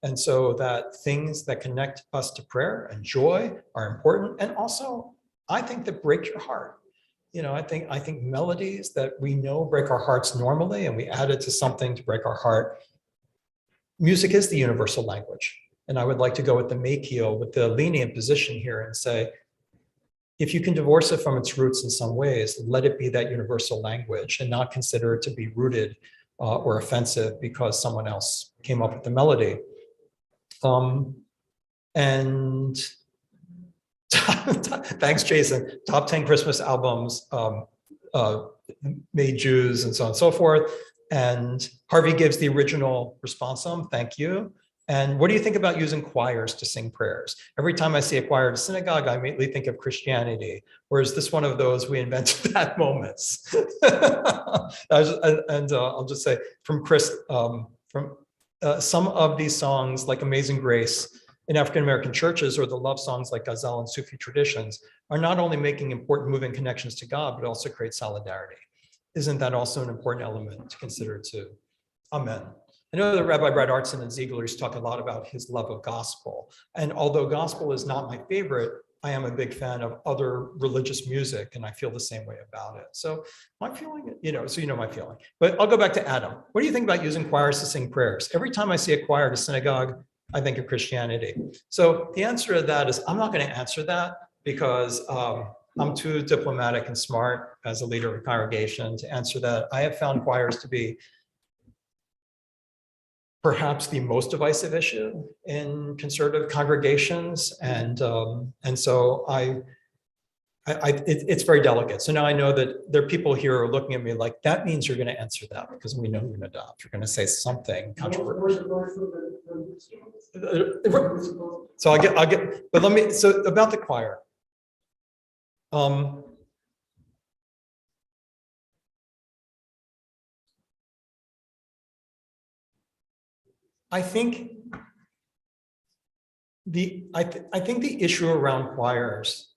And so that things that connect us to prayer and joy are important. And also, I think that break your heart. I think melodies that we know break our hearts normally, and we add it to something to break our heart. Music is the universal language. And I would like to go with the Makil, with the lenient position here, and say, if you can divorce it from its roots in some ways, let it be that universal language and not consider it to be rooted or offensive because someone else came up with the melody. And thanks, Jason. Top 10 Christmas albums made Jews, and so on and so forth. And Harvey gives the original responsum. Thank you. And what do you think about using choirs to sing prayers? Every time I see a choir at a synagogue, I immediately think of Christianity. Or is this one of those we invented at moments? I'll just say from Chris, some of these songs like Amazing Grace in African-American churches, or the love songs like Ghazal and Sufi traditions, are not only making important moving connections to God, but also create solidarity. Isn't that also an important element to consider too? Amen. I know that Rabbi Brad Artson and Ziegler used to talk a lot about his love of gospel. And although gospel is not my favorite, I am a big fan of other religious music, and I feel the same way about it. So my feeling, my feeling. But I'll go back to Adam. What do you think about using choirs to sing prayers? Every time I see a choir at a synagogue, I think of Christianity. So the answer to that is I'm not going to answer that because I'm too diplomatic and smart as a leader of a congregation to answer that. I have found choirs to be perhaps the most divisive issue in conservative congregations, and so it's very delicate. So now I know that there are people here who are looking at me like, that means you're going to answer that because we know you're going to adopt. You're going to say something controversial. So I'll get. But so about the choir. I think the issue around choirs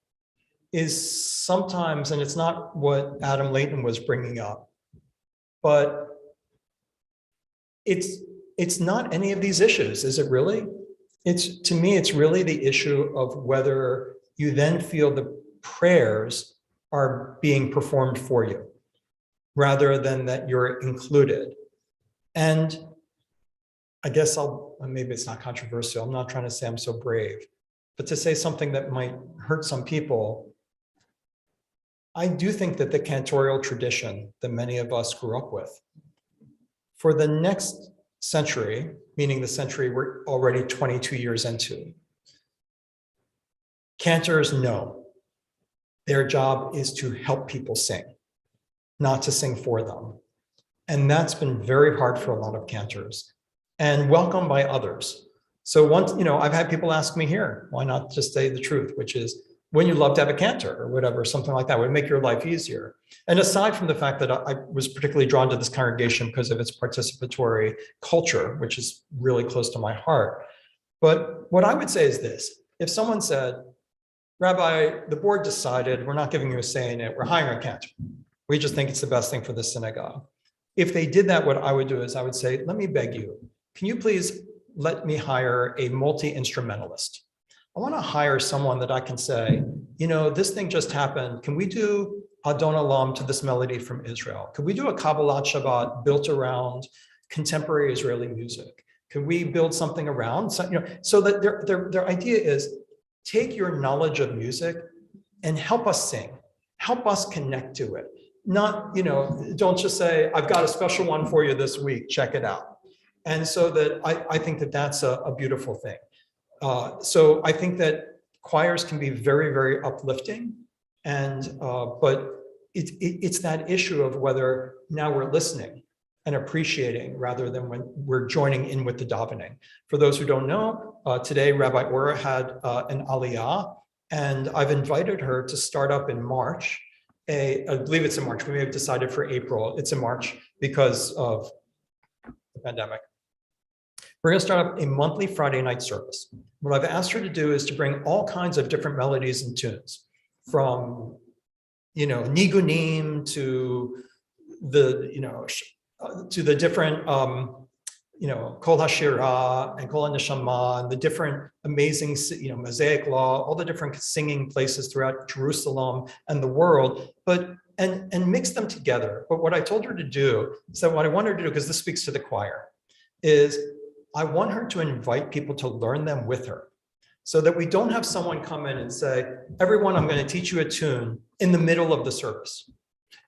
is sometimes, and it's not what Adam Layton was bringing up, but it's not any of these issues, is it really? To me, it's really the issue of whether you then feel the prayers are being performed for you, rather than that you're included. And I guess maybe it's not controversial. I'm not trying to say I'm so brave, but to say something that might hurt some people, I do think that the cantorial tradition that many of us grew up with, for the next century, meaning the century we're already 22 years into, cantors know their job is to help people sing, not to sing for them. And that's been very hard for a lot of cantors, and welcomed by others. So once, I've had people ask me here, why not just say the truth, which is, wouldn't you love to have a cantor or whatever, something like that would make your life easier. And aside from the fact that I was particularly drawn to this congregation because of its participatory culture, which is really close to my heart. But what I would say is this: if someone said, Rabbi, the board decided we're not giving you a say in it, we're hiring a cantor. We just think it's the best thing for the synagogue. If they did that, what I would do is I would say, let me beg you, can you please let me hire a multi-instrumentalist? I want to hire someone that I can say, this thing just happened. Can we do Adon Olam to this melody from Israel? Could we do a Kabbalat Shabbat built around contemporary Israeli music? Can we build something around? So that their idea is, take your knowledge of music and help us sing, help us connect to it. Not, don't just say, I've got a special one for you this week, check it out. And so that I think that that's a beautiful thing. So I think that choirs can be very, very uplifting, but it's that issue of whether now we're listening and appreciating rather than when we're joining in with the davening. For those who don't know, today Rabbi Ora had an aliyah, and I've invited her to start up in March I believe it's in March. We may have decided for April. It's in March because of the pandemic. We're going to start up a monthly Friday night service. What I've asked her to do is to bring all kinds of different melodies and tunes, from, nigunim to the different, Kol HaShirah and Kol HaNeshama, and the different amazing, Mosaic Law, all the different singing places throughout Jerusalem and the world, and mix them together. But what I told her to do, so what I want her to do, because this speaks to the choir, is I want her to invite people to learn them with her, so that we don't have someone come in and say, everyone, I'm going to teach you a tune in the middle of the service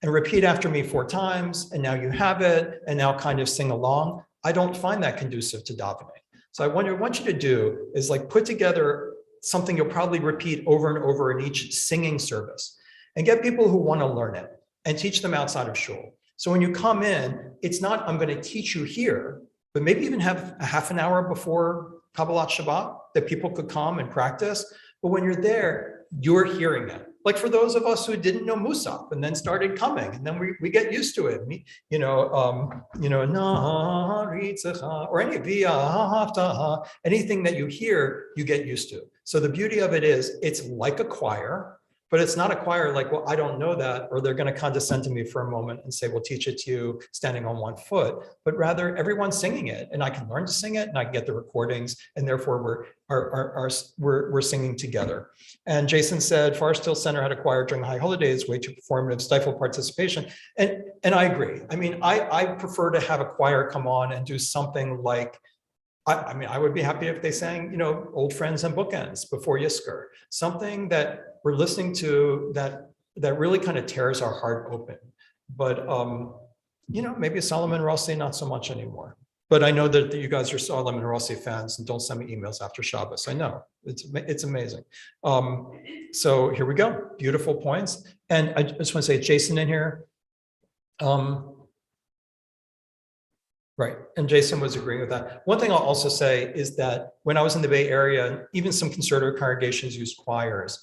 and repeat after me 4 times. And now you have it. And now kind of sing along. I don't find that conducive to davening. So what I want you to do is like put together something you'll probably repeat over and over in each singing service, and get people who want to learn it and teach them outside of shul. So when you come in, it's not, I'm going to teach you here, but maybe even have a half an hour before Kabbalat Shabbat that people could come and practice. But when you're there, you're hearing it. Like for those of us who didn't know Musaf and then started coming, and then we get used to it. Or anything that you hear, you get used to. So the beauty of it is it's like a choir, but it's not a choir like, well, I don't know that, or they're going to condescend to me for a moment and say, we'll teach it to you standing on 1 foot, but rather everyone's singing it, and I can learn to sing it, and I can get the recordings, and therefore we're singing together. And Jason said, Forest Hill Center had a choir during high holidays, way too performative, stifle participation. And I agree. I mean, I prefer to have a choir come on and do something like, I would be happy if they sang, Old Friends and Bookends before Yisker, something that we're listening to that really kind of tears our heart open. But, maybe Solomon Rossi, not so much anymore. But I know that you guys are Solomon Rossi fans, and don't send me emails after Shabbos. I know, it's amazing. So here we go, beautiful points. And I just want to say, Jason in here. Right, and Jason was agreeing with that. One thing I'll also say is that when I was in the Bay Area, even some conservative congregations used choirs.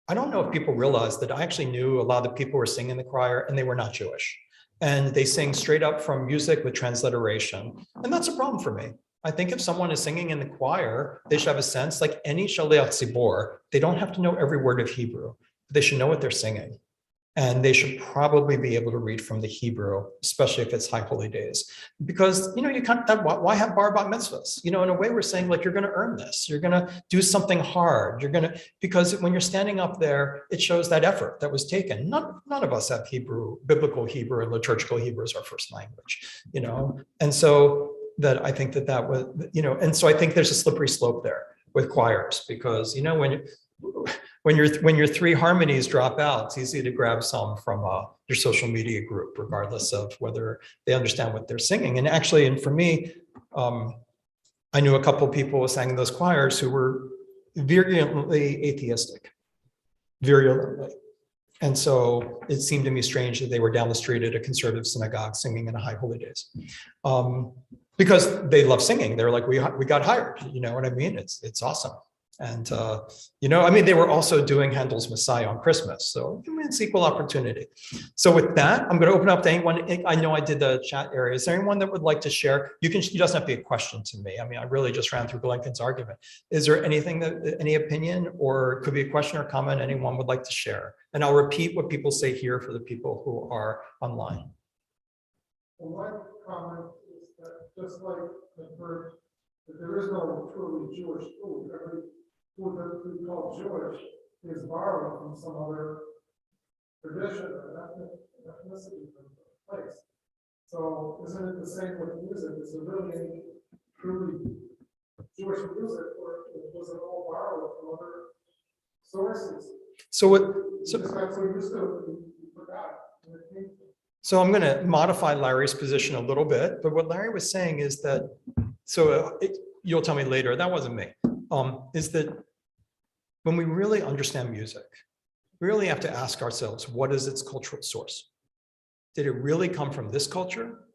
I don't know if people realize that I actually knew a lot of the people who were singing in the choir, and they were not Jewish. And they sing straight up from music with transliteration. And that's a problem for me. I think if someone is singing in the choir, they should have a sense, like any Shaliach Tzibor, they don't have to know every word of Hebrew, but they should know what they're singing. And they should probably be able to read from the Hebrew, especially if it's high holy days. Because, you can't, why have bar bat mitzvahs? In a way we're saying, like, you're going to earn this. You're going to do something hard. Because when you're standing up there, it shows that effort that was taken. None of us have Hebrew, biblical Hebrew and liturgical Hebrew as our first language, And so that I think that was, and so I think there's a slippery slope there with choirs, because, when your 3 harmonies drop out, it's easy to grab some from your social media group, regardless of whether they understand what they're singing. And actually, and for me, I knew a couple of people who sang in those choirs who were virulently atheistic, virulently. And so it seemed to me strange that they were down the street at a conservative synagogue singing in a high holy days. Because they love singing. They're like, we got hired, you know what I mean? It's awesome. And, they were also doing Handel's Messiah on Christmas. So it's equal opportunity. So with that, I'm going to open up to anyone. I know I did the chat area. Is there anyone that would like to share? You doesn't have to be a question to me. I really just ran through Blinken's argument. Is there anything any opinion, or could be a question or comment anyone would like to share? And I'll repeat what people say here for the people who are online. Well, my comment is that just like the first, that there is no truly Jewish food. Every food that we call Jewish is borrowed from some other tradition or ethnicity from the place. So isn't it the same with music? Is there really any truly Jewish music, or was it all borrowed from other sources? So that's what we used to, we forgot. So I'm going to modify Larry's position a little bit, but what Larry was saying is that, you'll tell me later, that wasn't me, is that when we really understand music, we really have to ask ourselves, what is its cultural source? Did it really come from this culture?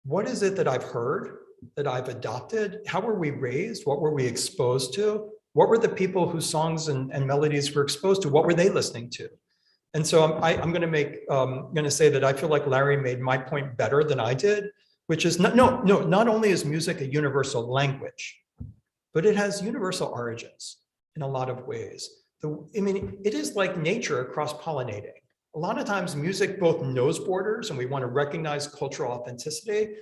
What is it that I've heard, that I've adopted? How were we raised? What were we exposed to? What were the people whose songs and melodies were exposed to? What were they listening to? And so I'm going to say that I feel like Larry made my point better than I did, which is not only is music a universal language, but it has universal origins in a lot of ways. It is like nature cross-pollinating. A lot of times music both knows borders and we want to recognize cultural authenticity,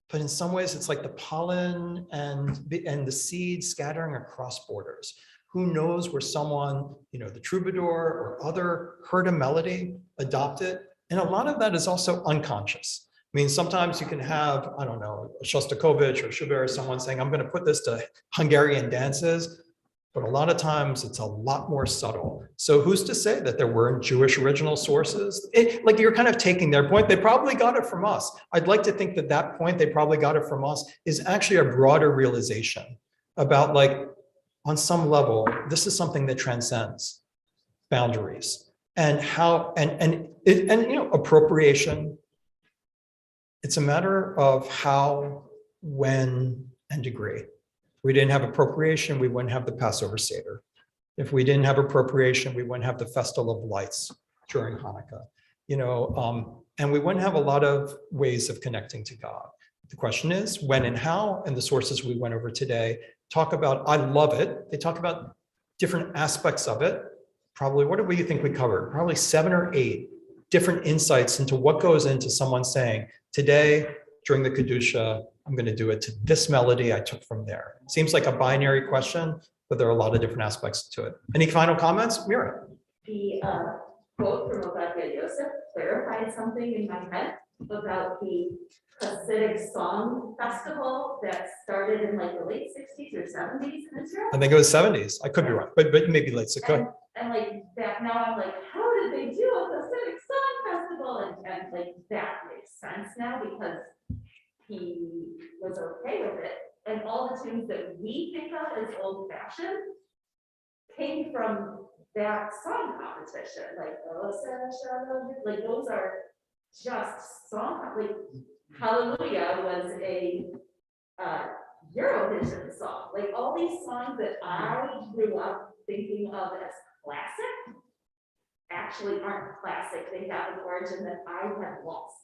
but in some ways it's like the pollen and the seeds scattering across borders. Who knows where someone, the troubadour or other heard a melody, adopt it. And a lot of that is also unconscious. Sometimes you can have, I don't know, Shostakovich or Schubert, someone saying, I'm going to put this to Hungarian dances. But a lot of times it's a lot more subtle. So who's to say that there weren't Jewish original sources? Like you're kind of taking their point. They probably got it from us. I'd like to think that point they probably got it from us is actually a broader realization about like, on some level, this is something that transcends boundaries and how, appropriation. It's a matter of how, when, and degree. If we didn't have appropriation, we wouldn't have the Passover Seder. If we didn't have appropriation, we wouldn't have the Festival of Lights during Hanukkah. And we wouldn't have a lot of ways of connecting to God. The question is when and how, and the sources we went over today talk about, I love it. They talk about different aspects of it. Probably, what do you think we covered? Probably 7 or 8 different insights into what goes into someone saying, today, during the Kedusha, I'm going to do it to this melody I took from there. Seems like a binary question, but there are a lot of different aspects to it. Any final comments? Mira? The quote from Obadiah Yosef clarified something in my head about the Hasidic Song Festival that started in like the late 60s or 70s in Israel. I think it was 70s. I could be wrong, but maybe late. So go ahead. And like that, now I'm like, how did they do a Hasidic Song Festival? And like that makes sense now because he was okay with it. And all the tunes that we think of as old fashioned came from that song competition. Like, like those are just song, like Hallelujah was a Eurovision song. Like all these songs that I grew up thinking of as classic actually aren't classic. They have an origin that I have lost.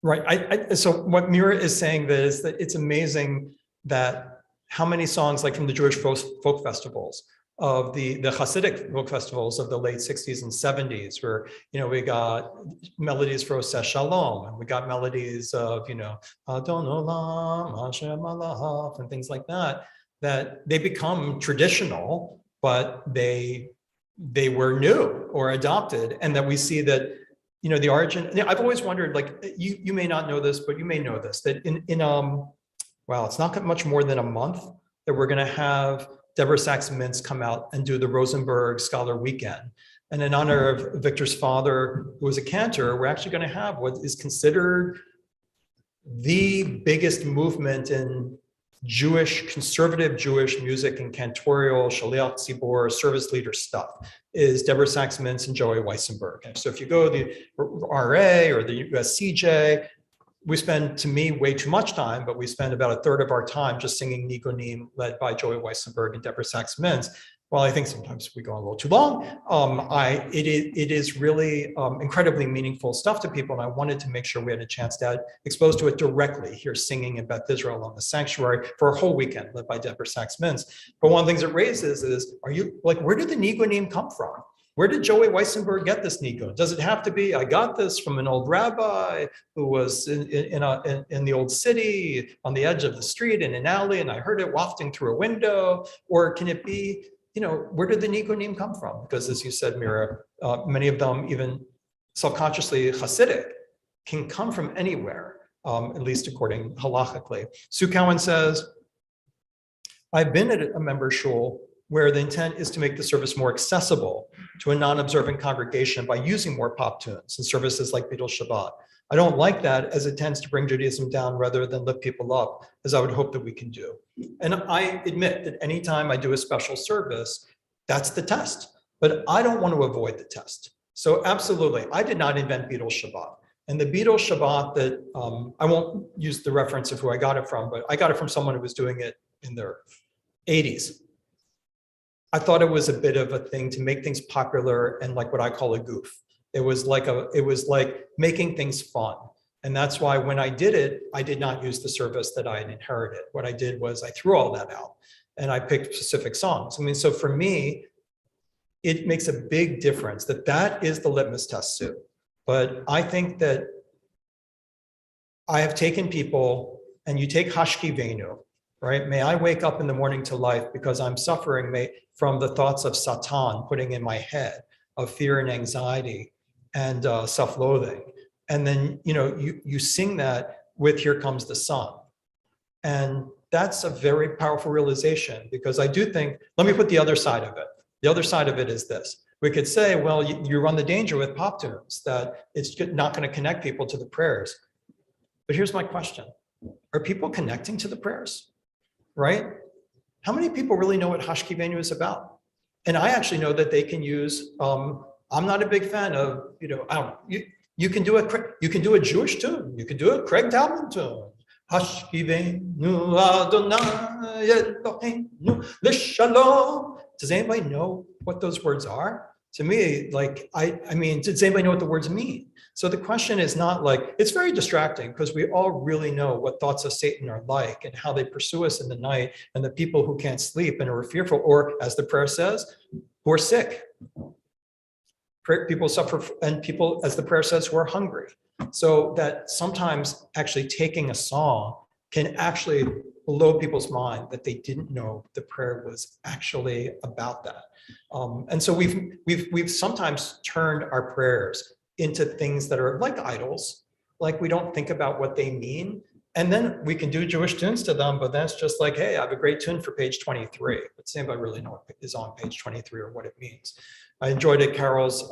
Right. So what Mira is saying is that it's amazing that how many songs, like from the Jewish folk festivals, of the Hasidic folk festivals of the late 60s and 70s, where, we got melodies for Oseh Shalom, and we got melodies of, Adon Olam, Hashem Alav, and things like that, that they become traditional, but they were new or adopted, and that we see that, the origin. I've always wondered, like, you may not know this, but you may know this, that it's not much more than a month that we're going to have Deborah Sachs-Mintz come out and do the Rosenberg Scholar Weekend. And in honor of Victor's father, who was a cantor, we're actually going to have what is considered the biggest movement in conservative Jewish music and cantorial, Shaliach Tzibor, service leader stuff, is Deborah Sachs-Mintz and Joey Weissenberg. And so if you go to the RA or the USCJ, we spend, to me, way too much time, but we spend about a third of our time just singing Nigunim led by Joey Weissenberg and Deborah Sachs-Mintz. While I think sometimes we go a little too long, it is really incredibly meaningful stuff to people, and I wanted to make sure we had a chance to get exposed to it directly here, singing in Beth Israel on the sanctuary for a whole weekend led by Deborah Sachs-Mintz. But one of the things it raises is, where did the Nigunim come from? Where did Joey Weissenberg get this nigun? Does it have to be, I got this from an old rabbi who was in the old city on the edge of the street in an alley, and I heard it wafting through a window? Or can it be, where did the nigunim come from? Because as you said, Mira, many of them, even subconsciously Hasidic, can come from anywhere, at least according halachically. Sue Cowan says, I've been at a member shul where the intent is to make the service more accessible to a non-observant congregation by using more pop tunes and services like Bidul Shabbat. I don't like that, as it tends to bring Judaism down rather than lift people up, as I would hope that we can do. And I admit that anytime I do a special service, that's the test. But I don't want to avoid the test. So absolutely, I did not invent Bidul Shabbat. And the Bidul Shabbat that, I won't use the reference of who I got it from, but I got it from someone who was doing it in their 80s. I thought it was a bit of a thing to make things popular and like what I call a goof. It was like making things fun. And that's why when I did it, I did not use the service that I had inherited. What I did was I threw all that out and I picked specific songs. I mean, so for me, it makes a big difference that is the litmus test suit. But I think that I have taken people, and you take Hashkivenu, right? May I wake up in the morning to life because I'm suffering from the thoughts of Satan putting in my head of fear and anxiety and self-loathing. And then, you sing that with Here Comes the Sun. And that's a very powerful realization, because I do think, let me put the other side of it. The other side of it is this. We could say, well, you run the danger with pop tunes that it's not going to connect people to the prayers. But here's my question. Are people connecting to the prayers, right? How many people really know what Hashkivenu is about? And I actually know that they can use, I'm not a big fan of, you can do a Jewish tune. You can do a Craig Talman tune. Hashkivenu Adonai Eloheinu L'Shalom. Does anybody know what those words are? To me, I mean, does anybody know what the words mean? So the question is not like, it's very distracting because we all really know what thoughts of Satan are like and how they pursue us in the night, and the people who can't sleep and are fearful, or as the prayer says, who are sick. People suffer, and people, as the prayer says, who are hungry. So that sometimes actually taking a song can actually blow people's mind that they didn't know the prayer was actually about that. And so we've sometimes turned our prayers into things that are like idols, like we don't think about what they mean. And then we can do Jewish tunes to them, but that's just like, hey, I have a great tune for page 23. But does anybody really know what is on page 23 or what it means? I enjoyed it, Carol's,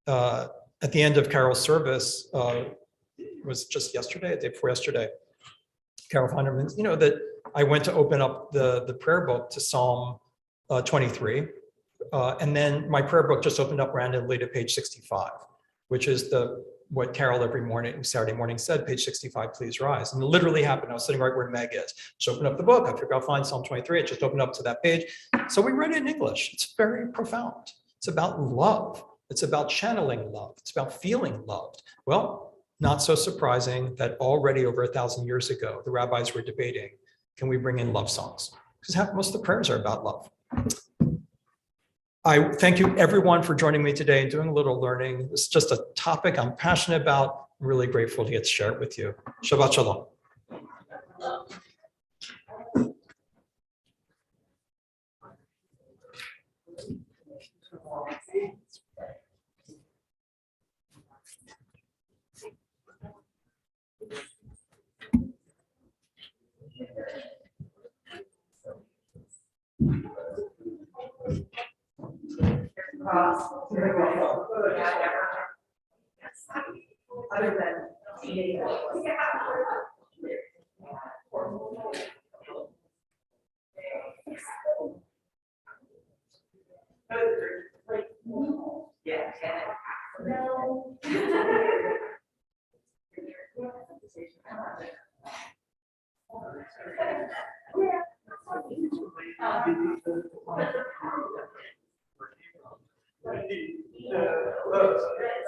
at the end of Carol's service, it was just yesterday, the day before yesterday, Carol Feinerman, that I went to open up the prayer book to Psalm 23. And then my prayer book just opened up randomly to page 65, which is what Carol every morning, Saturday morning said, page 65, please rise. And it literally happened. I was sitting right where Meg is. Just opened up the book. I figured I'll find Psalm 23. It just opened up to that page. So we read it in English. It's very profound. It's about love. It's about channeling love. It's about feeling loved. Well, not so surprising that already over 1,000 years ago, the rabbis were debating, can we bring in love songs? Because most of the prayers are about love. I thank you everyone for joining me today and doing a little learning. It's just a topic I'm passionate about. I'm really grateful to get to share it with you. Shabbat Shalom. Other than Yeah.